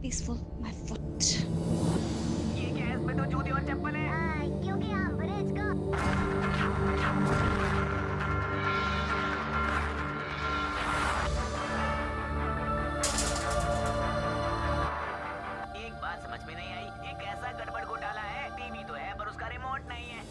peaceful. My foot. ये क्या है? इसमें तो जूते और चप्पल है। क्योंकि हम ब्रिज को एक बात समझ में नहीं आई, ये कैसा गड़बड़ घोटाला है? टीवी तो है पर उसका रिमोट नहीं है।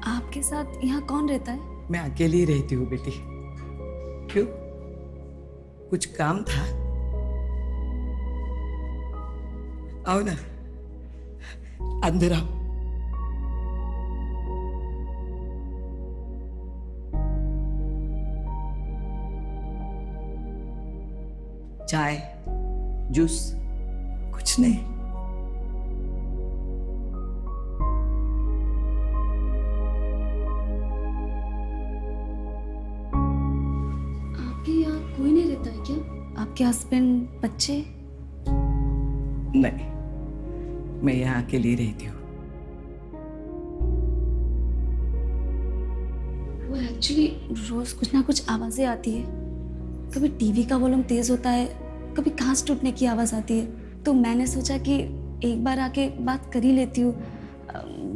आपके साथ यहाँ कौन रहता है? मैं अकेली रहती हूँ बेटी। क्यों? कुछ काम था? आओ ना, अंदर आओ। चाय, जूस? कुछ नहीं? आपके यहाँ कोई नहीं रहता है क्या? आपके हस्बैंड, बच्चे? नहीं, मैं यहाँ अकेली रहती हूँ। वो एक्चुअली रोज कुछ ना कुछ आवाजें आती है। कभी टीवी का वॉल्यूम तेज होता है, कभी कांच टूटने की आवाज आती है। तो मैंने सोचा कि एक बार आके बात कर ही लेती हूँ।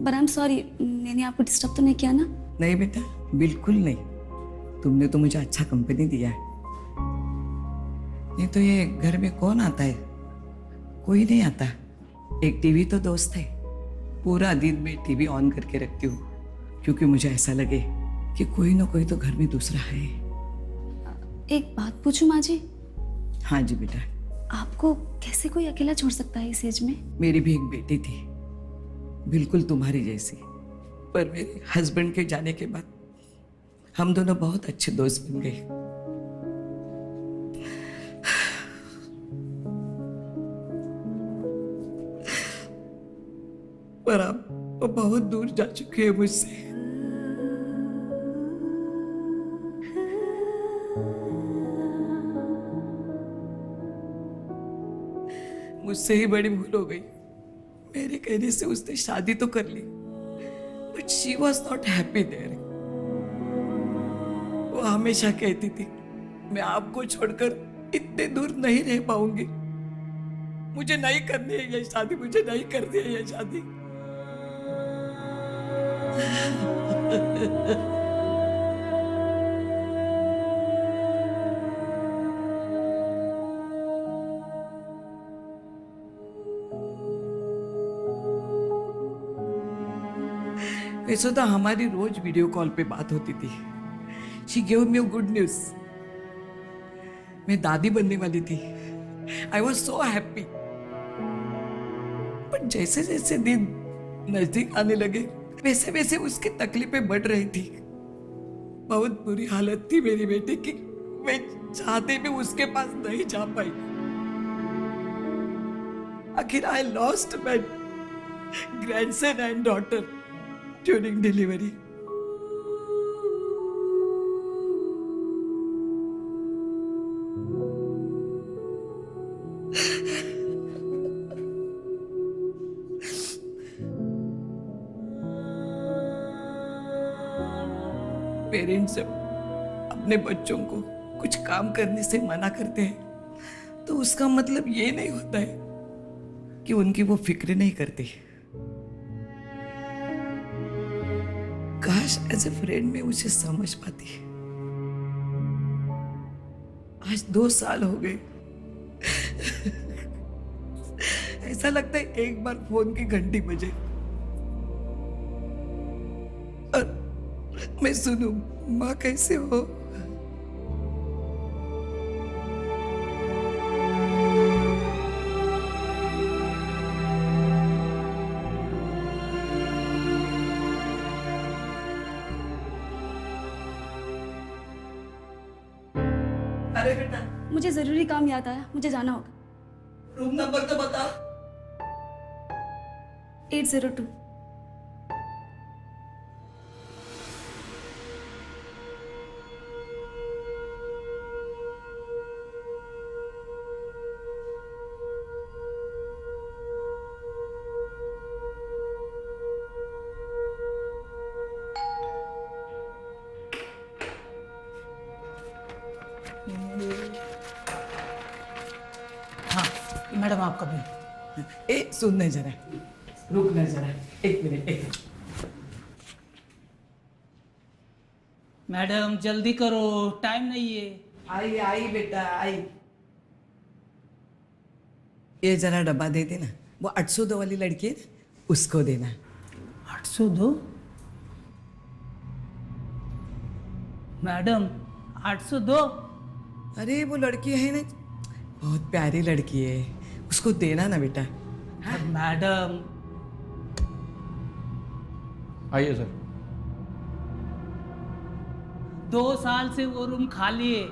बट आई एम सॉरी, मैंने आपको डिस्टर्ब तो नहीं किया ना? नहीं बेटा, बिल्कुल नहीं। तुमने तो मुझे अच्छा कंपनी दिया है। नहीं तो ये घर में कौन आता है? कोई नहीं आता। एक टीवी तो दोस्त है। पूरा दिन मैं टीवी ऑन करके रखती हूँ, क्योंकि मुझे ऐसा लगे कि कोई ना कोई तो घर में दूसरा है। एक बात पूछूं माँ जी? हाँ जी बेटा। आपको कैसे कोई अकेला छोड़ सकता है इस एज में? मेरी भी एक बेटी थी, बिल्कुल तुम्हारी जैसी। पर मेरे हस्बैंड के जाने के बाद हम दोनों बहुत अच्छे दोस्त बन गए। पर अब वो बहुत दूर जा चुकी है मुझसे। मुझसे ही बड़ी भूल हो गई। मेरे कहने से उसने शादी तो कर ली, but she was not happy there. वो हमेशा कहती थी, मैं आपको छोड़कर इतने दूर नहीं रह पाऊंगी। मुझे नहीं करनी है ये शादी, मुझे नहीं करनी है ये शादी। वैसे तो हमारी रोज वीडियो कॉल पे बात होती थी। She give me good news. मैं दादी बनने वाली थी। I was so happy. पर जैसे जैसे दिन नजदीक आने लगे वैसे वैसे उसकी तकलीफें बढ़ रही थी। बहुत बुरी हालत थी मेरी बेटी की। मैं चाहते भी उसके पास नहीं जा पाई। आखिर I lost my grandson and daughter during delivery. Parents जब अपने बच्चों को कुछ काम करने से मना करते हैं तो उसका मतलब ये नहीं होता है कि उनकी वो फिक्र नहीं करती। काश एज ए फ्रेंड में उसे समझ पाती। आज 2 साल हो गए। ऐसा लगता है एक बार फोन की घंटी बजे और मैं सुनूं, माँ कैसे हो? अरे बेटा, मुझे ज़रूरी काम याद आया, मुझे जाना होगा। रूम नंबर तो बता। 802। हाँ मैडम आपका बिल। ए सुनने जरा, रुकना जरा, 1 मिनट। मैडम जल्दी करो, टाइम नहीं है। आई आई बेटा आई। ये जरा डब्बा दे देना। वो 802 वाली लड़की है ना, उसको देना। 802? मैडम 802? अरे वो लड़की है ना, बहुत प्यारी लड़की है, उसको देना ना बेटा। मैडम आइए सर। 2 साल से वो रूम खाली है,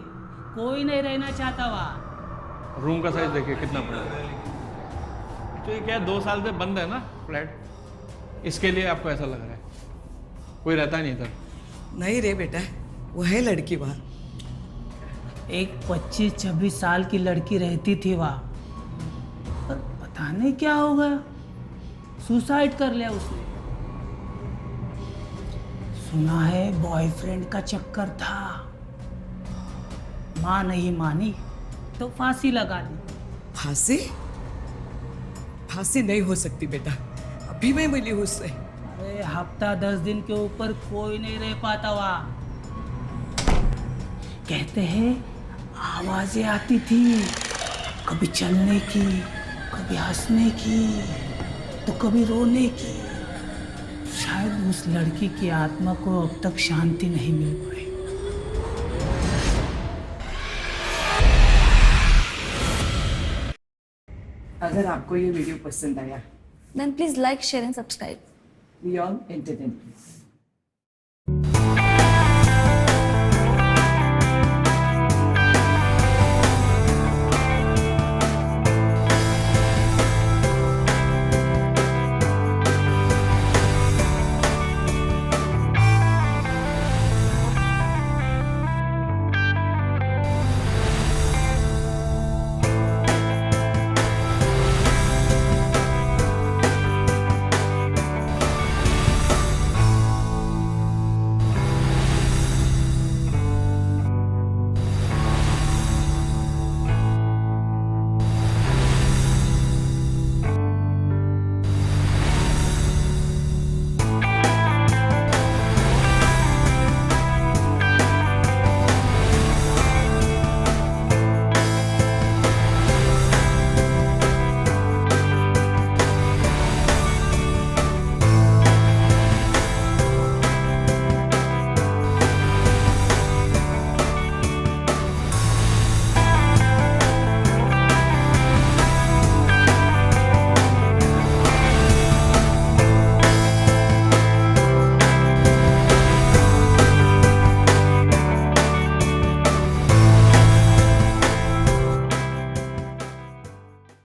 कोई नहीं रहना चाहता वहाँ। रूम का साइज देखिए कितना बड़ा है। तो ये क्या है, 2 साल से बंद है ना फ्लैट, इसके लिए आपको ऐसा लग रहा है। कोई रहता नहीं इधर। नहीं रे बेटा, वो है लड़की वहाँ। एक 25-26 साल की लड़की रहती थी वहाँ, पर पता नहीं क्या हो गया, सुसाइड कर लिया उसने। सुना है बॉयफ्रेंड का चक्कर था, माँ नहीं मानी तो फांसी लगा दी। फांसी? फांसी नहीं हो सकती बेटा, अभी मैं मिली हूँ उससे। अरे हफ्ता 10 दिन के ऊपर कोई नहीं रह पाता वहाँ। कहते हैं आवाजें आती थी, कभी चलने की, कभी हंसने की, तो कभी रोने की। शायद उस लड़की की आत्मा को अब तक शांति नहीं मिल पाई। अगर आपको ये वीडियो पसंद आया, Then please like, share and subscribe. Beyond Entertainment।